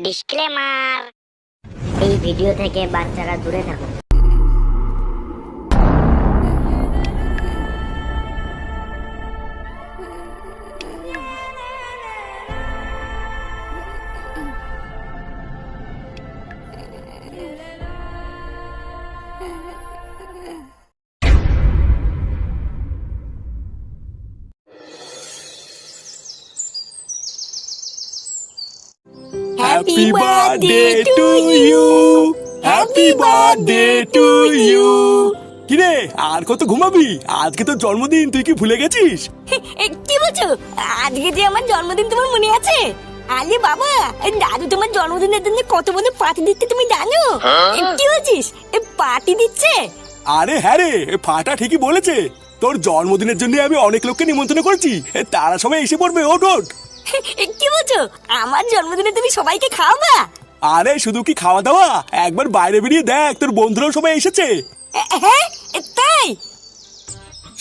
Disclaimer, এই video থেকে বাচ্চারা দূরে থাকুন। Happy birthday to you. Happy birthday to you. কিরে আর কত ঘুমাবি? আজকে তো জন্মদিন, তুই কি ভুলে গেছিস? কি বলছো? আজকে যে আমার জন্মদিন তোমার মনে আছে? আরে বাবা, দাদু তোমার জন্মদিনের জন্য কত বড় পার্টি দিচ্ছে তুমি জানো? কি বলছিস? পার্টি দিচ্ছে? আরে হ্যাঁ রে, ফাটা ঠিকই বলেছে। তোর জন্মদিনের জন্য আমি অনেক লোককে নিমন্ত্রণ করেছি, তারা সবাই এসে পড়বে। ওঠ ওঠ। কি বলছো? আমার জন্মদিনে তুমি সবাইকে খাওয়াবা? আরে শুধু কি খাওয়া দাওয়া, একবার বাইরে বেরিয়ে দেখ, তোর বন্ধুরাও সবাই এসেছে। হ্যাঁ তাই?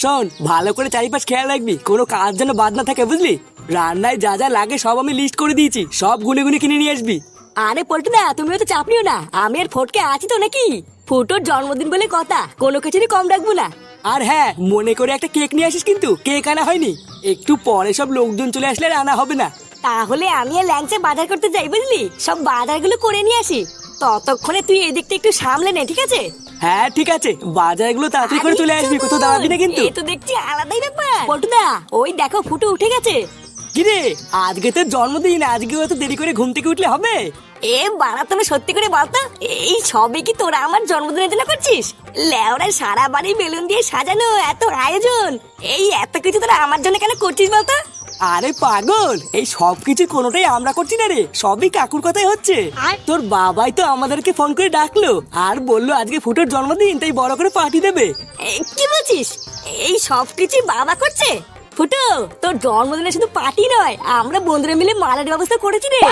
শোন, ভালো করে চারিপাশ খেয়াল রাখবি, কোনো কাজ যেন বাদ না থাকে, বুঝলি? রান্নায় যা যা লাগে সব আমি লিস্ট করে দিয়েছি, সব গুনে গুনে কিনে নিয়ে আসবি। আরে পল্টুদা, তুমিও তো চাপ নিও না, আমি আর ফটকে আছি তো নাকি। ফুটোর জন্মদিন বলে কথা, কোনো কিছুরই কম রাখবো না। আর হ্যাঁ, মনে করে একটা কেক নিয়ে আসিস, কিন্তু কেক আনা হয়নি। একটু পরে সব লোকজন চলে আসলে আর আনা হবে না। তাহলে আমি আর ল্যাংচা বাজার করতে যাই, বুঝলি? সব বাজারগুলো করে নিয়ে আসি, ততক্ষণে তুই এদিকটা একটু সামলে নে, ঠিক আছে? হ্যাঁ ঠিক আছে, বাজারগুলো তাড়াতাড়ি করে চলে আসবি, কোথাও দাঁড়াবি না কিন্তু। এ তো দেখছি আলাদাই ব্যাপার। পল্টুদা, ওই দেখো ফুটো উঠে গেছে। কিরে, আজকে তোর জন্মদিন, আজকে অত দেরি করে ঘুম থেকে উঠলে হবে? এ বাড়া, তুমি সত্যি করে বলতো, এই সবে কি তোরা আমার জন্মদিনের জন্য করছিস? লেওড়ায় সারা বাড়ি বেলুন দিয়ে সাজানো, এত আয়োজন, এই এত কিছু তোরা আমার জন্য কেন করছিস বলতো? আরে পাগল, এই সব কিছু কোনোটাই আমরা করছি না রে, সবই কাকুর কথাই হচ্ছে। তোর বাবাই তো আমাদেরকে ফোন করে ডাকলো আর বললো আজকে ফুটোর জন্মদিন, তাই বড় করে পার্টি দেবে। কি বলছিস? এই সব কিছু বাবা করছে? ফুটো, তোর জন্মদিনে শুধু পার্টি নয়, আমরা বন্ধুরা মিলে মালের ব্যবস্থা করেছি রে।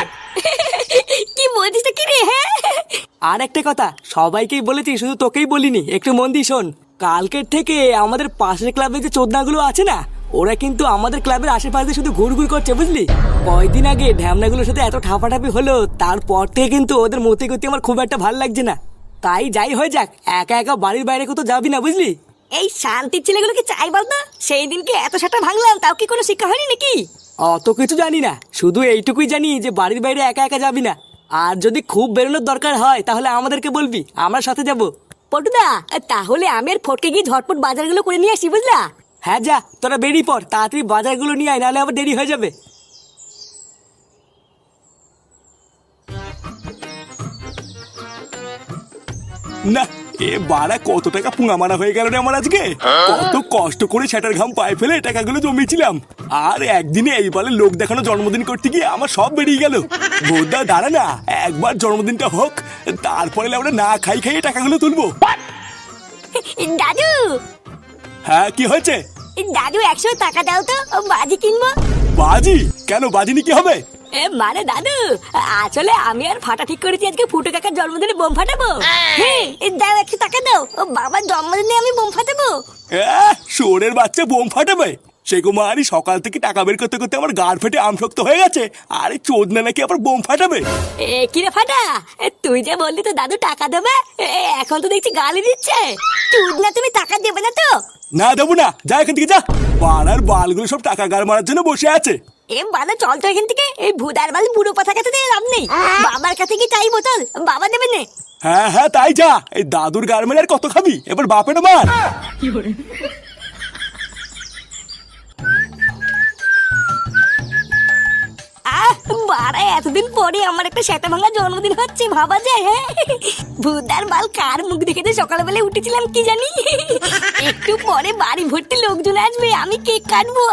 কি বলছিস কি রে? হ্যাঁ, আর একটা কথা, সবাইকেই বলেছি, শুধু তোকেই বলিনি, একটু মন দিয়ে শোন। কালকের থেকে আমাদের পাশের ক্লাবে যে চোদনাগুলো আছে না, ওরা কিন্তু আমাদের ক্লাবের আশেপাশে শুধু ঘুরঘুর করছে, বুঝলি? কয়দিন আগে ঢ্যামনাগুলোর সাথে এত ঠাপাঠাপি হলো, তারপর থেকে কিন্তু ওদের মতে করতে আমার খুব একটা ভালো লাগছে না। তাই যাই হয়ে যাক, একা একা বাড়ির বাইরে কোথাও যাবি না, বুঝলি? এই শান্তির ছেলেগুলোকে চাই বলতো, সেই দিনকে এত সাটা ভাঙলাম, তাও কি কোনো শিক্ষা হয়নি নাকি? অত কিছু জানি না, শুধু এইটুকুই জানি যে বাড়ির বাইরে একা একা যাবি না, আর যদি খুব বেরোনোর দরকার হয় তাহলে আমাদেরকে বলবি, আমরা সাথে যাব। পটুদা, তাহলে আমি আর ফটকে গিয়ে ঝটপট বাজারগুলো করে নিয়ে আসি, বুঝলা? হ্যাঁ যা, তোরা বেরিয়ে পড়, তাড়াতাড়ি বাজারগুলো নিয়ে আয়, নাহলে আবার দেরি হয়ে যাবে। না, এ বাড়া কত টাকা পুঙা মারা হয়ে গেল রে আমার আজকে। কত কষ্ট করে সেটার ঘাম পায়ে ফেলে টাকাগুলো জমিয়েছিলাম, আর একদিনে এইবারে লোক দেখানো জন্মদিন করতে গিয়ে আমার সব বেরিয়ে গেল। বোধা দাঁড়া না, একবার জন্মদিনটা হোক, তারপরে আমরা না খাই খাইয়ে টাকাগুলো তুলবো। দাদু, হ্যাঁ কি হয়েছে? দাদু 100 টাকা দাও তো, বাজি কিনবো। বাজি? কেন বাজি নিয়ে কি হবে? মানে দাদু, আসলে আমি আর ফাটা ঠিক করেছি আজকে ফুটো কাকার জন্মদিনে বোম ফাটাবো। হ্যাঁ, দাও 100 টাকা দাও, বাবার জন্মদিনে আমি বোম ফাটাবো। শোরের বাচ্চা বোম ফাটাবে? সে কুমারী সকাল থেকে টাকা বের করতে করতে আমার গাড় ফেটে আমশক্ত হয়ে গেছে, আরে চোদনা নাকি আবার বোম ফাটাবে? কি রে ফাটা, তুই যে বললি তো দাদু টাকা দেবে, এখন তো দেখছি গালি দিচ্ছে। চোদনা, তুমি টাকা দেবে না তো? না দেবো না, যা এখান থেকে যা। পাড়ার বালগুলো সব টাকা গাড় মারার জন্য বসে আছে। বাবা চল তো এখান থেকে, এই ভুদার বাল বুড়ো কথা কাছে দিয়ে লাভ নেই। বাবার কাছে কি চাই বোতল, বাবা দেবে না? হ্যাঁ হ্যাঁ তাই যা, এই দাদুর গাড় মেরে আর কত খাবি, এবার বাপের মার। বাড়া, এতদিন পরে আমার একটা সেটা ভাঙা জন্মদিন হচ্ছে, ভাবা যায়? হ্যাঁ, ভুদার বাল কার মুখ দেখে যে সকালবেলা উঠেছিলাম কি জানি। একটু পরে বাড়ি ভর্তি লোকজন আসবে, আমি কেক কাটবো।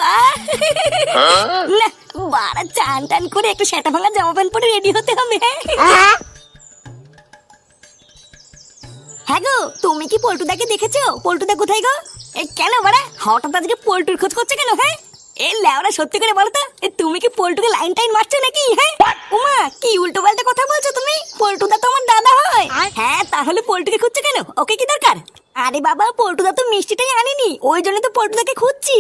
না, বাড়া চান টান করে একটা সেটা ভাঙা জামা প্যান্ট পরে রেডি হতে হবে। হ্যাঁ গো, তুমি কি পল্টুদাকে দেখেছো? পল্টুদা কোথায় গো? কেন বাড়া হঠাৎ আজকে পল্টুর খোঁজ করছে কেন? হ্যাঁ, এই লেওরা সত্যি করে বলো তো, তুমি কি পল্টুকে লাইন টাইন মারছো নাকি? হ্যাঁ, উমা কি উল্টো পাল্টা কথা বলছো তুমি? পল্টুদা তো আমার দাদা হয়। হ্যাঁ, তাহলে পল্টুকে খুঁজছো কেন? ওকে কি দরকার? আরে বাবা, পল্টুদা তো মিষ্টিটাই আনেনি, ওই জন্য তো পল্টুদাকে খুঁজছি।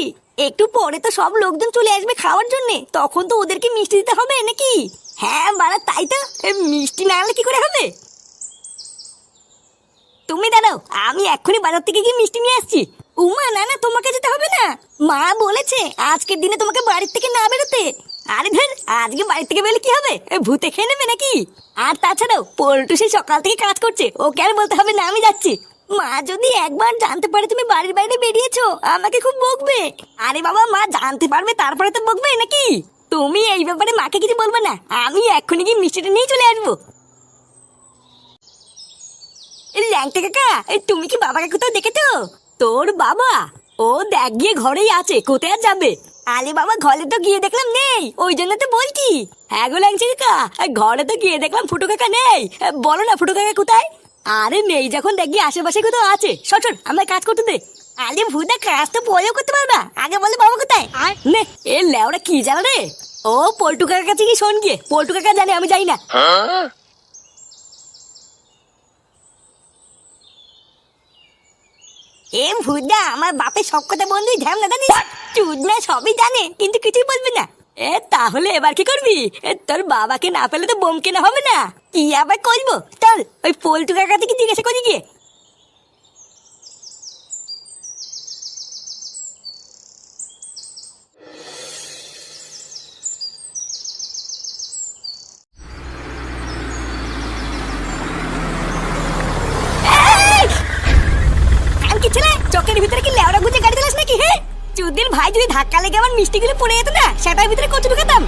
একটু পরে তো সব লোকজন চলে আসবে খাওয়ার জন্য, তখন তো ওদেরকে মিষ্টি দিতে হবে নাকি? হ্যাঁ বাড়া, তাই তো মিষ্টি না আনলে কি করে হবে? তুমি দাঁড়াও, আমি এক্ষুনি বাজার থেকে গিয়ে মিষ্টি নিয়ে আসছি। উমা না না, তোমাকে যেতে হবে না। মা বলেছে আজকের দিনে তোমাকে বাড়ির থেকে না বেরোতে। আরে ধর, আজকে বাড়ি থেকে বেরোলে কি হবে? ভূতে খেয়ে নেবে নাকি? আর তাছাড়াও পল্টু সেই সকাল থেকে কাজ করছে, ওকে আর বলতে হবে না আমি যাচ্ছি। মা যদি একবার জানতে পারে তুমি বাড়ির বাইরে বেরিয়েছো, আমাকে খুব বকবে। আরে বাবা, মা জানতে পারবে তারপরে তো বকবে নাকি? তুমি এই ব্যাপারে মাকে কিছু বলবে না, আমি এক্ষুনি গিয়ে মিষ্টিটা নিয়ে চলে আসবো। ল্যাংটা কাকা, তুমি কি বাবাকে কোথাও দেখেছো? তোর বাবা? ও দেখ গিয়ে ঘরেই আছে, কোথায় আর যাবে? আরে বাবা, ঘরে তো গিয়ে দেখলাম নেই, ওই জন্য তো বলছি। হ্যাঁ গো ল্যাংচা কাকা, ঘরে তো গিয়ে দেখলাম ফুটো কাকা নেই। বলো না ফুটো কাকা কোথায়? আরে নেই যখন দেখি আশেপাশে কোথাও আছে। সর আমার কাজ করতে দে। আরে ভুদা, কাজ তো পরেও করতে পারবা, আগে বলে বাবা কোথায়? নে এ লেওরা কি জানা রে? ও পল্টু কাকার কাছে কি শোন গিয়ে, পল্টু কাকা জানে আমি যাই না। এ ভুদা, আমার বাপের সব কথা বন্ধুই ধ্যান না জানিস? চুদনা সবই জানে কিন্তু কিছুই বলবে না। তাহলে এবার কি করবি? তোর বাবাকে না পেলে তো বোম কেনা হবে না। কি আবার করবো? চল ওই পল্টু কাকা থেকে জিজ্ঞাসা করি গিয়ে। চকের ভিতরে কি লেওড়া গুজে গাড়ি চালাস নাকি? হ্যাঁ, চুদির ভাই যদি ধাক্কা লেগে আমার মিষ্টিগুলো পড়ে যেত না, সেটার ভিতরে কত ঢুকাতাম।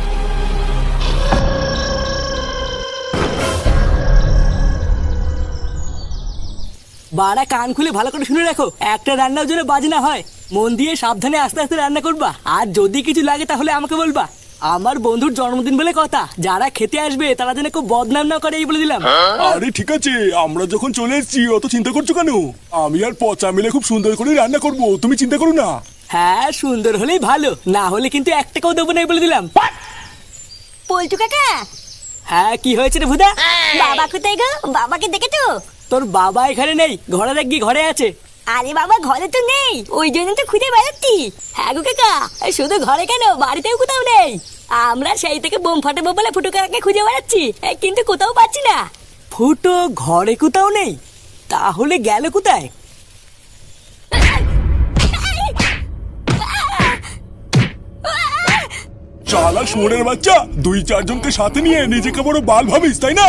বাড়া কান খুলে ভালো করে শুনে রাখো, একটা রান্নার জন্য বাজ না হয়। মন দিয়ে সাবধানে আস্তে আস্তে রান্না করবা, আর যদি কিছু লাগে তাহলে আমাকে বলবা। আমার বন্ধুর জন্মদিন বলে কথা, যারা খেতে আসবে তারা যেন খুব বদনাম না করে, এই বলে দিলাম। আরে ঠিক আছে, আমরা যখন চলে এসেছি অত চিন্তা করছো কেন? আমি আর পচা মিলে খুব সুন্দর করে রান্না করবো, তুমি চিন্তা করো না। হ্যাঁ, সুন্দর হলেই ভালো, না হলে কিন্তু এক টাকাও দেবো না, এই বলে দিলাম। পল্টু কাকা। হ্যাঁ, কি হয়েছে রে ভুদা? বাবা কোথায় গো? বাবাকে দেখেছো? তোর বাবা এখানে নেই, ঘরে দেখবি ঘরে আছে। আরে বাবা, ঘরে তো নেই, ওই জন্য তো খুঁজে বেড়াচ্ছি। হ্যাঁ গো কাকা, শুধু ঘরে কেন, বাড়িতেও কোথাও নেই। আমরা সেই থেকে বোম ফাটাবো বলে ফুটো কাকাকে খুঁজে বেড়াচ্ছি, কিন্তু কোথাও পাচ্ছি না। ফুটো ঘরে কোথাও নেই? তাহলে গেল কোথায়? চালা শুয়োরের বাচ্চা, 2-4 জনকে সাথে নিয়ে নিজেকে বড় বাল ভাবিস তাই না?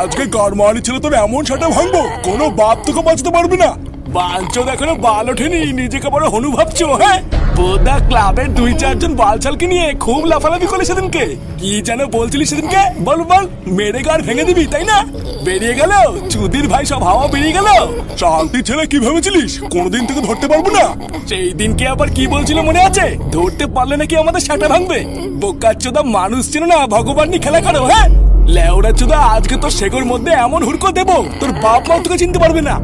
আজকে গারমানি ছিল তোর এমন সাটা ভাঙবো, কোনো বাপ তোকে বাঁচতে পারবে না। বাঞ্চো এখনো বাল ওঠেনি, নিজেকে বড় হনু ভাবছো? হ্যাঁ, বোধা ক্লাবের 2-4 জন বালছালকে নিয়ে খুব লাফালাফি করে সেদিনকে। কি যেন বলছিলি সেদিনকে? বল বল, মেরে গাড় ভেঙে দিবি তাই না? বেরিয়ে গেল চুদির ভাই, সব হাওয়া বেরিয়ে গেল। শান্তি ছেলে কি ভেবেছিলিস কোনোদিন থেকে ধরতে পারবো না? সেই দিনকে আবার কি বলছিল মনে আছে? ধরতে পারলে নাকি আমাদের সাটা ভাঙবে। বোকাচ্চোদা, মানুষ ছিল না ভগবান নিয়ে খেলা করো। হ্যাঁ লেওড়া চোদা, আজকে তোর শেকর মধ্যে এমন হুড়কো দেবো তোর বাপ মা তোকে চিনতে পারবে না।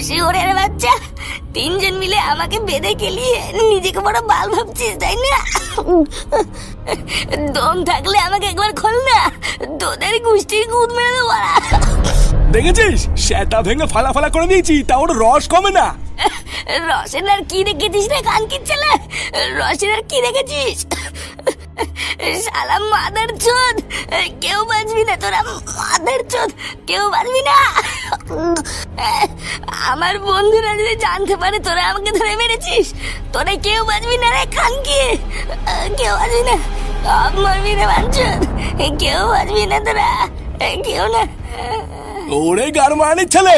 শিওরের বাচ্চা, 3 জন মিলে আমাকে বেঁধে গেলিয়ে নিজেকে বড় বাল ভাবছিস তাই না? দম থাকলে আমাকে একবার খোল না, তোদের গুষ্টির গুদ মেরে দেবো। দেখেছিস, সেটা ভেঙে ফালা ফালা করে দিয়েছি, তা ওর রস কমে না। রসের আর কি দেখেছিস রে কান কি ছেলে? রসের আর কি দেখেছিস? শালা মাদার চোদ, কেউ বাঁচবি না তোরা, মাদার চোদ, কেউ বাঁচবি না। আমার বন্ধুরা যদি জানতে পারে তোরা আমাকে ধরে মেরেছিস, তোরা কেউ বাঁচবি না রে খানকি, কেউ বাঁচবি না, সব মরবি রে বাঞ্চোদ, কেউ বাঁচবি না তোরা, কেউ না। ওরে গারমানির ছেলে,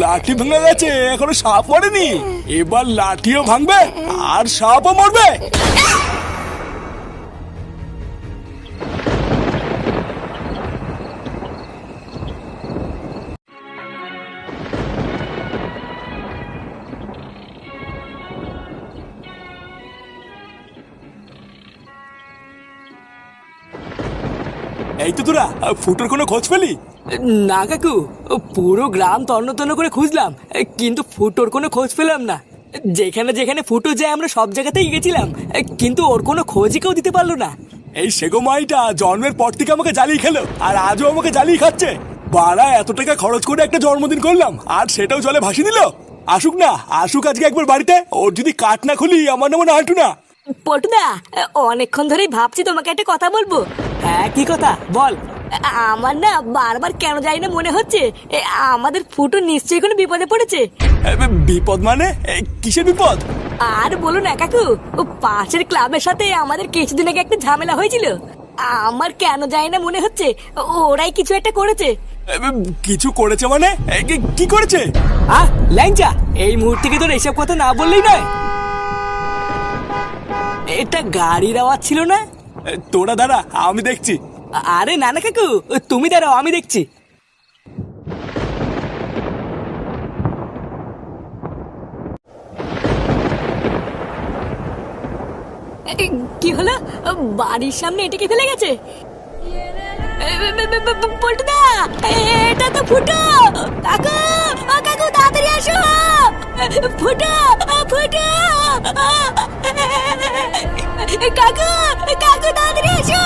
লাঠি ভেঙে গেছে, এখনো সাপ মরেনি, এবার লাঠিও ভাঙবে আর সাপও মরবে। এই তো তোরা ফুটোর কোনো খোঁজ পেলি? না কাকু, পুরো গ্রাম তন্ন তন্ন করে খুঁজলাম, কিন্তু ফুটোর কোনো খোঁজ পেলাম না। যেখানে যেখানে ফুটো যায় আমরা সব জায়গাতেই গেছিলাম, কিন্তু ওর কোনো খোঁজই কেউ দিতে পারলো না। এই সেগো মাইটা জন্মের পর থেকে আমাকে জ্বালিয়ে খেলো, আর আজও আমাকে জ্বালিয়ে খাচ্ছে। বাড়া, এত টাকা খরচ করে একটা জন্মদিন করলাম, আর সেটাও জলে ভাসিয়ে দিল। আসুক না, আসুক আজকে একবার বাড়িতে, ওর যদি কাঠ না খুলি আমার নাম নাটু না। পল্টুদা, অনেকক্ষণ ধরেই ভাবছি তোমাকে একটা কথা বলবো। হ্যাঁ, কি কথা বল। আমার না বারবার কেন জানি না মনে হচ্ছে আমাদের ফুটো নিশ্চয়ই কোনো বিপদে পড়েছে। বিপদ মানে? কিসের বিপদ? আর বলো না কাকু, ও পাশের ক্লাবের সাথে আমাদের কিছুদিন আগে একটা ঝামেলা হয়েছিল। আমার কেন জানি না মনে হচ্ছে ওরাই কিছু একটা করেছে। কিছু করেছে মানে? কি করেছে? ল্যাংচা, এই মুহূর্তে কি তোর এইসব কথা না বললেই নয়। এটা গাড়ির আওয়াজ ছিল না? তোরা দাঁড়া, আমি দেখছি। আরে না না কাকু, তুমি দাঁড়াও, আমি দেখছি। কি হলো? বাড়ির সামনে এটাকে ফেলে গেছে? পল্টুদা, এটা তো ফুটো। কাকু, ও কাকু, তাড়াতাড়ি আসো। ফুটো, ফুটো। কাকু, কাকু, তাড়াতাড়ি আসো।